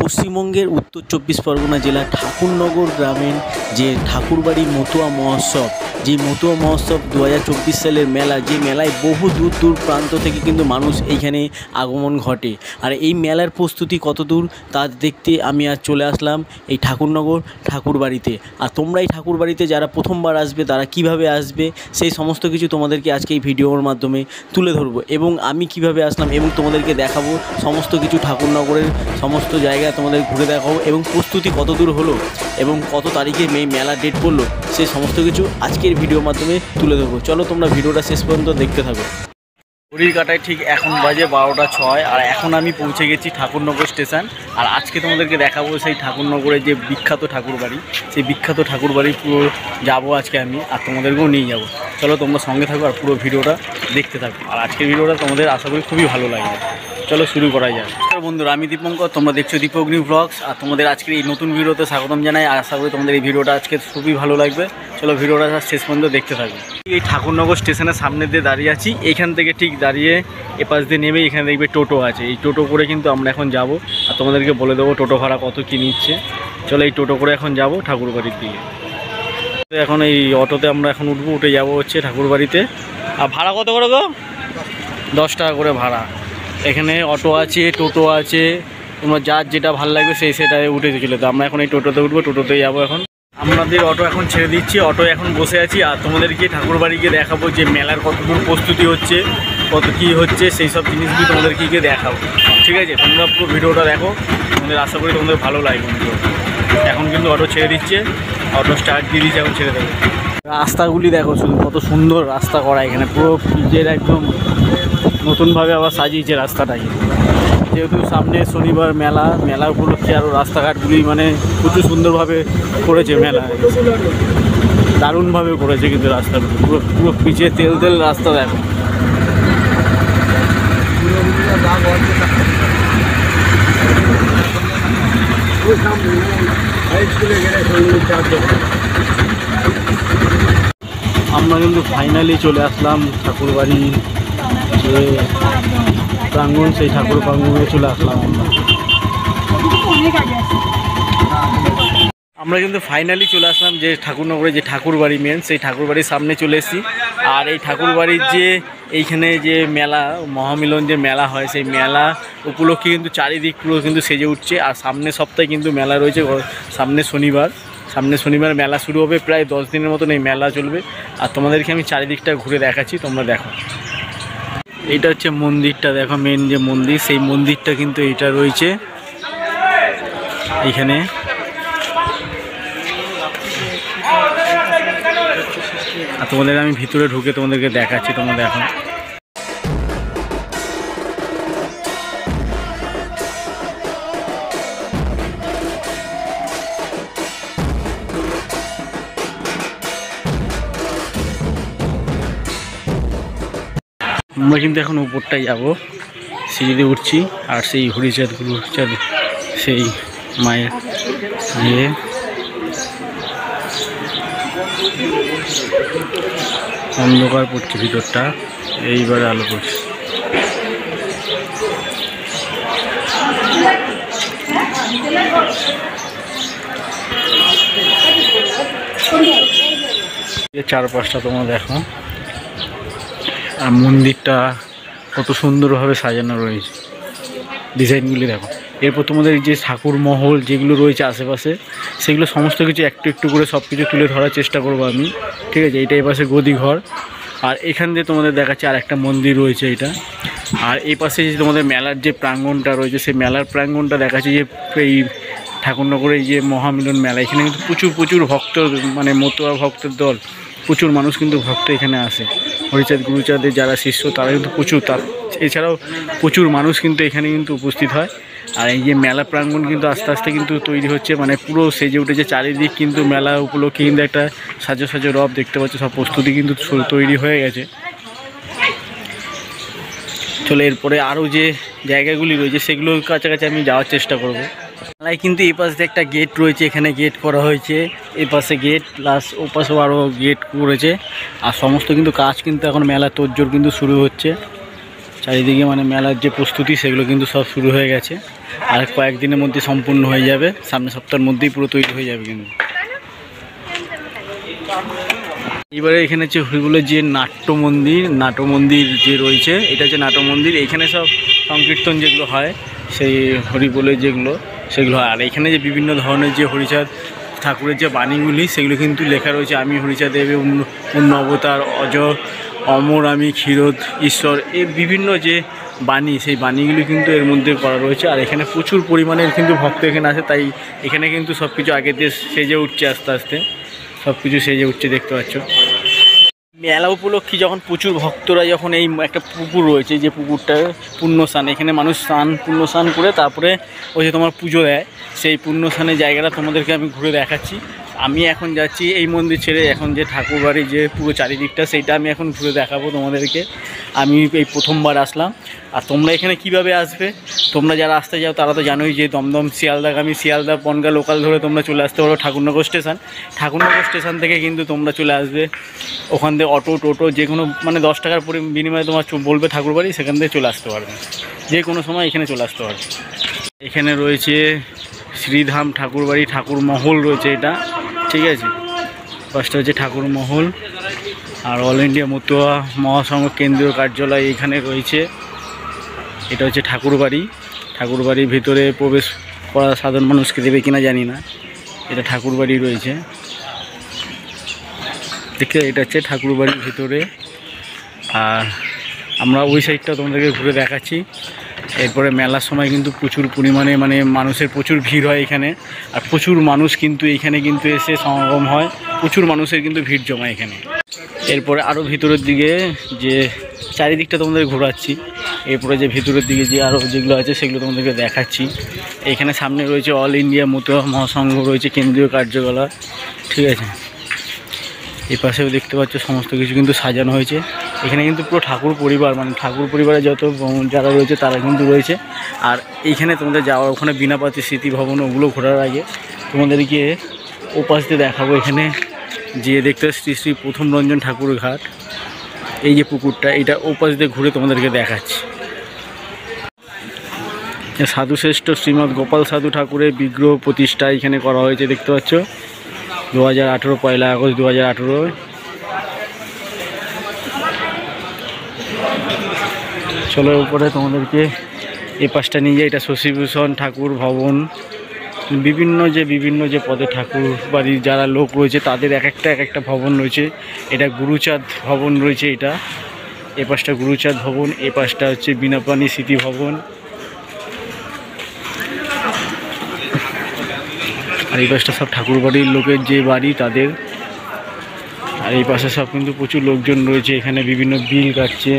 পশ্চিমবঙ্গের উত্তর ২৪ পরগনা জেলার ঠাকুরনগর গ্রামের যে ঠাকুরবাড়ি মতুয়া মহোৎসব, যে মতুয়া মহোৎসব ২০২৪ সালের মেলা, যে মেলায় বহু দূর দূর প্রান্ত থেকে কিন্তু মানুষ এইখানে আগমন ঘটে। আর এই মেলার প্রস্তুতি কত দূর তা দেখতে আমি আজ চলে আসলাম এই ঠাকুরনগর ঠাকুরবাড়িতে। আর তোমরা এই ঠাকুরবাড়িতে যারা প্রথমবার আসবে তারা কিভাবে আসবে সেই সমস্ত কিছু তোমাদেরকে আজকে এই ভিডিওর মাধ্যমে তুলে ধরবো, এবং আমি কিভাবে আসলাম এবং তোমাদেরকে দেখাবো সমস্ত কিছু। ঠাকুরনগরের সমস্ত জায়গা তোমাদের ঘুরে দেখাবো এবং প্রস্তুতি কত দূর হলো এবং কত তারিখে মেলা ডেট পড়লো সেই সমস্ত কিছু আজকের ভিডিওর মাধ্যমে তুলে ধরবো। চলো তোমরা ভিডিওটা শেষ পর্যন্ত দেখতে থাকো। ঘড়ির কাঁটায় ঠিক এখন বাজে 12টা 6, আর এখন আমি পৌঁছে গেছি ঠাকুরনগর স্টেশন। আর আজকে তোমাদেরকে দেখাবো সেই ঠাকুরনগরের যে বিখ্যাত ঠাকুরবাড়ি, সেই বিখ্যাত ঠাকুরবাড়ি পুরো যাবো আজকে আমি, আর তোমাদেরকেও নিয়ে যাবো। চলো তোমরা সঙ্গে থাকো আর পুরো ভিডিওটা দেখতে থাকো। আর আজকের ভিডিওটা তোমাদের আশা করি খুবই ভালো লাগবে। চলো শুরু করা যায়। বন্ধুরা, আমি দীপঙ্কর, তোমরা দেখছো দীপগ্নি ব্লগস, আর তোমাদের আজকের এই নতুন ভিডিওতে স্বাগতম জানাই। আশা করি তোমাদের এই ভিডিওটা আজকে খুবই ভালো লাগবে। চলো ভিডিওটা শেষ পর্যন্ত দেখতে থাকবে। এই ঠাকুরনগর স্টেশনের সামনে দিয়ে দাঁড়িয়ে আছি। এইখান থেকে ঠিক দাঁড়িয়ে এপাশ দিয়ে নেমে এখানে দেখবে টোটো আছে। এই টোটো করে কিন্তু আমরা এখন যাব, আর তোমাদেরকে বলে দেবো টোটো ভাড়া কত কী নিচ্ছে। চলো এই টোটো করে এখন যাব ঠাকুরবাড়ির দিকে। এখন এই অটোতে আমরা এখন উঠবো, উঠে যাবো হচ্ছে ঠাকুরবাড়িতে। আর ভাড়া কত করে গো? 10 টাকা করে ভাড়া। এখানে অটো আছে, টোটো আছে, তোমরা যার যেটা ভালো লাগবে সেটাই উঠে চলে। তো আমরা এখন এই টোটোতে উঠবো, টোটোতে যাবো। এখন আমাদের অটো এখন ছেড়ে দিচ্ছি, অটো এখন বসে আছি। আর তোমাদেরকে ঠাকুরবাড়িকে দেখাবো যে মেলার কতদূর প্রস্তুতি হচ্ছে, কত কী হচ্ছে, সেই সব জিনিসগুলি তোমাদেরকে দেখাবো। ঠিক আছে, তোমরা পুরো ভিডিওটা দেখো, তোমাদের আশা করি তোমাদের ভালো লাগবে। এখন কিন্তু অটো ছেড়ে দিচ্ছে, অটো স্টার্ট দিয়ে দিচ্ছে, এখন ছেড়ে দেবে। রাস্তাগুলি দেখো শুধু, কত সুন্দর রাস্তা করা এখানে, পুরো পিচের একদম নতুনভাবে আবার সাজিয়েছে রাস্তাটাকে। যেহেতু সামনে শনিবার মেলা উপলক্ষে আরও রাস্তাঘাটগুলি মানে প্রচুর সুন্দরভাবে করেছে। মেলা দারুণভাবে করেছে কিন্তু রাস্তাগুলো, পুরো পিচে তেল রাস্তা দেখো। আমরা কিন্তু ফাইনালি চলে আসলাম ঠাকুরবাড়ি যে প্রাঙ্গণ, সেই ঠাকুর প্রাঙ্গণে চলে আসলাম আমরা কিন্তু ফাইনালি চলে আসলাম যে ঠাকুরনগরে যে ঠাকুরবাড়ি মেন, সেই ঠাকুরবাড়ির সামনে চলে এসেছি। আর এই ঠাকুরবাড়ির যে এইখানে যে মেলা মহামিলন যে মেলা হয়, সেই মেলা উপলক্ষে কিন্তু চারিদিক পুরো কিন্তু সেজে উঠছে। আর সামনের সপ্তাহে কিন্তু মেলা রয়েছে, সামনে শনিবার মেলা শুরু হবে। প্রায় 10 দিনের মতন এই মেলা চলবে। আর তোমাদেরকে আমি চারিদিকটা ঘুরে দেখাচ্ছি, তোমরা দেখো। এইটা হচ্ছে মন্দিরটা, দেখো মেন যে মন্দির, সেই মন্দিরটা কিন্তু এইটা রয়েছে এইখানে। আর তোমাদের আমি ভিতরে ঢুকে তোমাদেরকে দেখাচ্ছি, তোমরা দেখো। আমরা কিন্তু এখন উপরটাই যাবো, সিঁড়িতে উঠছি। আর সেই হরিচাঁদ সেই মায়ের ইয়ে অন্ধকার পড়ছে ভিতরটা, এইবারে আলো পড়ছে। চারপাশটা তোমরা দেখো, আর মন্দিরটা কত সুন্দরভাবে সাজানো রয়েছে, ডিজাইনগুলি দেখো। এরপর তোমাদের যে ঠাকুর মহল যেগুলো রয়েছে আশেপাশে, সেগুলো সমস্ত কিছু একটু একটু করে সব কিছু তুলে ধরার চেষ্টা করবো আমি। ঠিক আছে, এইটা এই পাশে গদিঘর। আর এখান দিয়ে তোমাদের দেখাচ্ছে আর একটা মন্দির রয়েছে এটা। আর এই পাশে যে তোমাদের মেলার যে প্রাঙ্গণটা রয়েছে, সেই মেলার প্রাঙ্গণটা দেখাচ্ছে যে এই ঠাকুরনগরের যে মহামিলন মেলা, এখানে কিন্তু প্রচুর ভক্ত, মানে মতুয়া ভক্তের দল, প্রচুর মানুষ কিন্তু ভক্ত এখানে আসে। হরিচাঁদ গুরুচাঁদের যারা শিষ্য তারা কিন্তু প্রচুর, এছাড়াও প্রচুর মানুষ কিন্তু এখানে কিন্তু উপস্থিত হয়। আর এই যে মেলা প্রাঙ্গণ কিন্তু আস্তে আস্তে কিন্তু তৈরি হচ্ছে, মানে পুরো সেজে উঠেছে চারিদিক। কিন্তু মেলা উপলক্ষে কিন্তু একটা সাজো রব দেখতে পাচ্ছ, সব প্রস্তুতি কিন্তু তৈরি হয়ে গেছে। চলো এরপরে আরও যে জায়গাগুলি রয়েছে সেগুলোর কাছাকাছি আমি যাওয়ার চেষ্টা করব। মেলায় কিন্তু এই পাশে একটা গেট রয়েছে, এখানে গেট করা হয়েছে, এই পাশে গেট প্লাস ও পাশেও আরও গেট করেছে। আর সমস্ত কিন্তু কাজ কিন্তু এখন মেলার তোড়জোড় কিন্তু শুরু হচ্ছে চারিদিকে, মানে মেলার যে প্রস্তুতি সেগুলো কিন্তু সব শুরু হয়ে গেছে। আর কয়েকদিনের মধ্যে সম্পূর্ণ হয়ে যাবে, সামনের সপ্তাহের মধ্যেই পুরো তৈরি হয়ে যাবে। কিন্তু এবারে এখানে হচ্ছে হরিবোলের যে নাট্য মন্দির যে রয়েছে, এটা হচ্ছে নাট্য মন্দির। এখানে সব সংকীর্তন যেগুলো হয়, সেই হরিবোলের যেগুলো সেগুলো হয়। আর এখানে যে বিভিন্ন ধরনের যে হরিচাঁদ ঠাকুরের যে বাণীগুলি, সেগুলো কিন্তু লেখা রয়েছে। আমি হরিচাঁদ দেব পূর্ণ অবতার, অজ অমর আমি ক্ষীরোদ ঈশ্বর, এই বিভিন্ন যে বাণী, সেই বাণীগুলি কিন্তু এর মধ্যে করা রয়েছে। আর এখানে প্রচুর পরিমাণের কিন্তু ভক্ত এখানে আছে, তাই এখানে কিন্তু সব কিছু আগে দিয়ে সেজে উঠছে, আস্তে আস্তে সব কিছু সেজে উঠছে, দেখতে পাচ্ছ। মেলা উপলক্ষে যখন প্রচুর ভক্তরা, যখন এই একটা পুকুর রয়েছে, যে পুকুরটা পুণ্যস্নান, এখানে মানুষ পুণ্যস্নান করে তারপরে ওই যে তোমার পুজো দেয়, সেই পুণ্যস্নানের জায়গাটা তোমাদেরকে আমি ঘুরে দেখাচ্ছি। আমি এখন যাচ্ছি এই মন্দির ছেড়ে, এখন যে ঠাকুরবাড়ি যে পুরো চারিদিকটা, সেইটা আমি এখন ঘুরে দেখাবো তোমাদেরকে। আমি এই প্রথমবার আসলাম। আর তোমরা এখানে কিভাবে আসবে, তোমরা যারা আসতে যাও তারা তো জানোই যে দমদম শিয়ালদাগামী, শিয়ালদা বনগাঁ লোকাল ধরে তোমরা চলে আসতে পারো ঠাকুরনগর স্টেশন থেকে কিন্তু তোমরা চলে আসবে। ওখান থেকে অটো টোটো যে কোনো মানে 10 টাকার বিনিময়ে তোমার বলবে ঠাকুরবাড়ি, সেখান থেকে চলে আসতে পারবে, যে কোনো সময় এখানে চলে আসতে পারবে। এখানে রয়েছে শ্রীধাম ঠাকুরবাড়ি, ঠাকুর মহল রয়েছে এটা, ঠিক আছে। ফার্স্টে হচ্ছে ঠাকুর মহল, আর অল ইন্ডিয়া মতুয়া মহাসংঘ কেন্দ্রীয় কার্যালয় এখানে রয়েছে। এটা হচ্ছে ঠাকুরবাড়ির ভিতরে প্রবেশ করা সাধারণ মানুষকে দেবে কিনা জানি না, এটা ঠাকুরবাড়ি রয়েছে। দেখে এটা হচ্ছে ঠাকুরবাড়ির ভিতরে। আর আমরা ওই সাইডটা তোমাদেরকে ঘুরে দেখাচ্ছি। এরপরে মেলার সময় কিন্তু প্রচুর পরিমাণে মানে মানুষের প্রচুর ভিড় হয় এখানে, আর প্রচুর মানুষ কিন্তু এইখানে কিন্তু এসে সমাগম হয়, প্রচুর মানুষের কিন্তু ভিড় জমা এখানে। এরপরে আরও ভিতরের দিকে যে চারিদিকটা তোমাদের ঘোরাচ্ছি, এরপরে যে ভিতরের দিকে যে আরও যেগুলো আছে সেগুলো তোমাদেরকে দেখাচ্ছি। এখানে সামনে রয়েছে অল ইন্ডিয়া মতুয়া মহাসংঘ রয়েছে কেন্দ্রীয় কার্যকলাপ, ঠিক আছে। এই পাশেও দেখতে পাচ্ছ সমস্ত কিছু কিন্তু সাজানো হয়েছে। এখানে কিন্তু পুরো ঠাকুর পরিবার, মানে ঠাকুর পরিবারের যত যারা রয়েছে তারা কিন্তু রয়েছে। আর এইখানে তোমাদের যাওয়ার ওখানে বিনাপাতি স্মৃতি ভবন, ওগুলো ঘোরার আগে তোমাদেরকে ওপাশ দিয়ে দেখাবো। এখানে যে দেখতে শ্রী শ্রী প্রথম রঞ্জন ঠাকুর ঘাট, এই যে পুকুরটা, এটা ওপাশ দিয়ে ঘুরে তোমাদেরকে দেখাচ্ছি। সাধুশ্রেষ্ঠ শ্রীমৎ গোপাল সাধু ঠাকুরের বিগ্রহ প্রতিষ্ঠা এখানে করা হয়েছে, দেখতে পাচ্ছ 2018 পয়লা আগস্ট 2018। চলো উপরে তোমাদেরকে এই পাশটা নিয়ে যাই। এটা শশীভূষণ ঠাকুর ভবন, বিভিন্ন যে পদে ঠাকুর বাড়ির যারা লোক রয়েছে তাদের এক একটা ভবন রয়েছে। এটা গুরুচাঁদ ভবন রয়েছে, এটা এ পাশটা গুরুচাঁদ ভবন, এ পাশটা হচ্ছে বিনাপানি স্মৃতি ভবন, আর এই পাশটা সব ঠাকুর বাড়ির লোকের যে বাড়ি তাদের। আর এই পাশে সব কিন্তু প্রচুর লোকজন রয়েছে, এখানে বিভিন্ন বিল কাটছে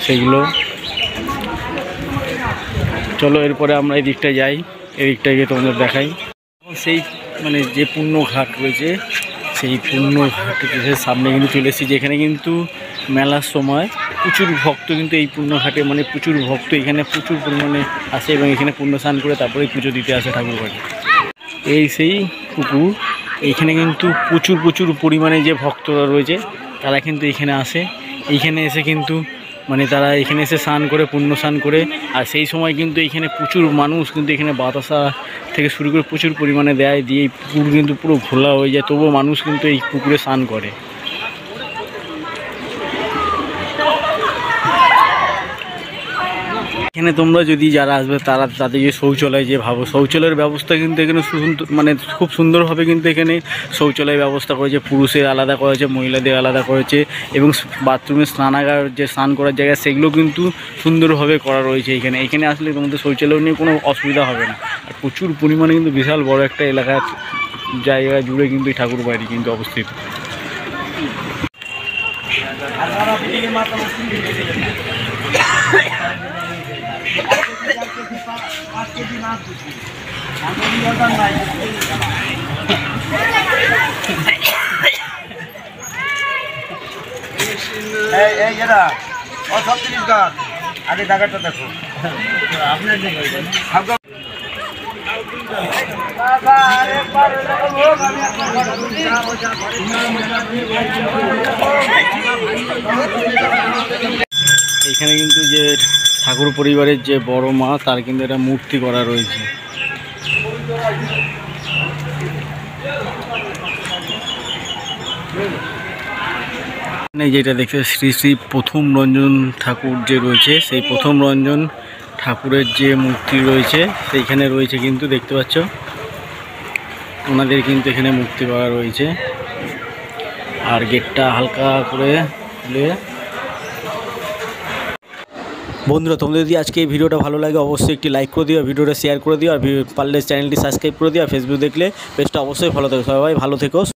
সেগুলো। চলো এরপরে আমরা এই দিকটা যাই, এই দিকটা গিয়ে তোমাদের দেখাই। সেই মানে যে পূর্ণ ঘাট রয়েছে, সেই পূর্ণ ঘাটের সামনে কিন্তু চলে এসেছি, যেখানে কিন্তু মেলার সময় প্রচুর ভক্ত কিন্তু এই পূর্ণ ঘাটে, মানে প্রচুর ভক্ত এখানে প্রচুর পরিমাণে আসে এবং এখানে পূর্ণ স্নান করে তারপরে পুজো দিতে আসে ঠাকুর বাড়ি। এই সেই পুকুর, এইখানে কিন্তু প্রচুর পরিমাণে যে ভক্তরা রয়েছে তারা কিন্তু এখানে আসে। এইখানে এসে কিন্তু মানে তারা এখানে এসে স্নান করে, পুণ্য স্নান করে। আর সেই সময় কিন্তু এখানে প্রচুর মানুষ কিন্তু এখানে বাতাসা থেকে শুরু করে প্রচুর পরিমাণে দেয়, দিয়ে এই পুকুর কিন্তু পুরো ঘোলা হয়ে যায়, তবুও মানুষ কিন্তু এই পুকুরে স্নান করে। এখানে তোমরা যদি যারা আসবে তারা তাদের যে শৌচালয় যে শৌচালয়ের ব্যবস্থা কিন্তু এখানে মানে খুব সুন্দরভাবে কিন্তু এখানে শৌচালয়ের ব্যবস্থা করেছে, পুরুষের আলাদা করেছে, মহিলাদের আলাদা করেছে, এবং বাথরুমের স্নানাগার যে স্নান করার জায়গা সেগুলো কিন্তু সুন্দরভাবে করা রয়েছে। এখানে আসলে তোমাদের শৌচালয় নিয়ে কোনো অসুবিধা হবে না। আর প্রচুর পরিমাণে কিন্তু বিশাল বড় একটা এলাকার জায়গা জুড়ে কিন্তু এই ঠাকুর বাড়ি কিন্তু অবস্থিত। আগে জায়গাটা দেখো আপনার এইখানে কিন্তু যে ঠাকুর পরিবারের যে বড় মা তার কিন্তু এটা মূর্তি করা রয়েছে। যেটা দেখতে শ্রী শ্রী প্রথম রঞ্জন ঠাকুর যে রয়েছে, সেই প্রথম রঞ্জন ঠাকুরের যে মূর্তি রয়েছে সেইখানে রয়েছে কিন্তু দেখতে পাচ্ছ ওনাদের কিন্তু এখানে মূর্তি করা রয়েছে। আর গেটটা হালকা করে খুলে। বন্ধুরা, তোমাদের যদি আজকে এই ভিডিওটা ভালো লাগে অবশ্যই একটি লাইক করে দিও, ভিডিওটা শেয়ার করে দিও, আর পারলে চ্যানেলটি সাবস্ক্রাইব করে দিও। আর ফেসবুক দেখলে পেজটা অবশ্যই ফলো থেকো। সবাই ভালো থেকো।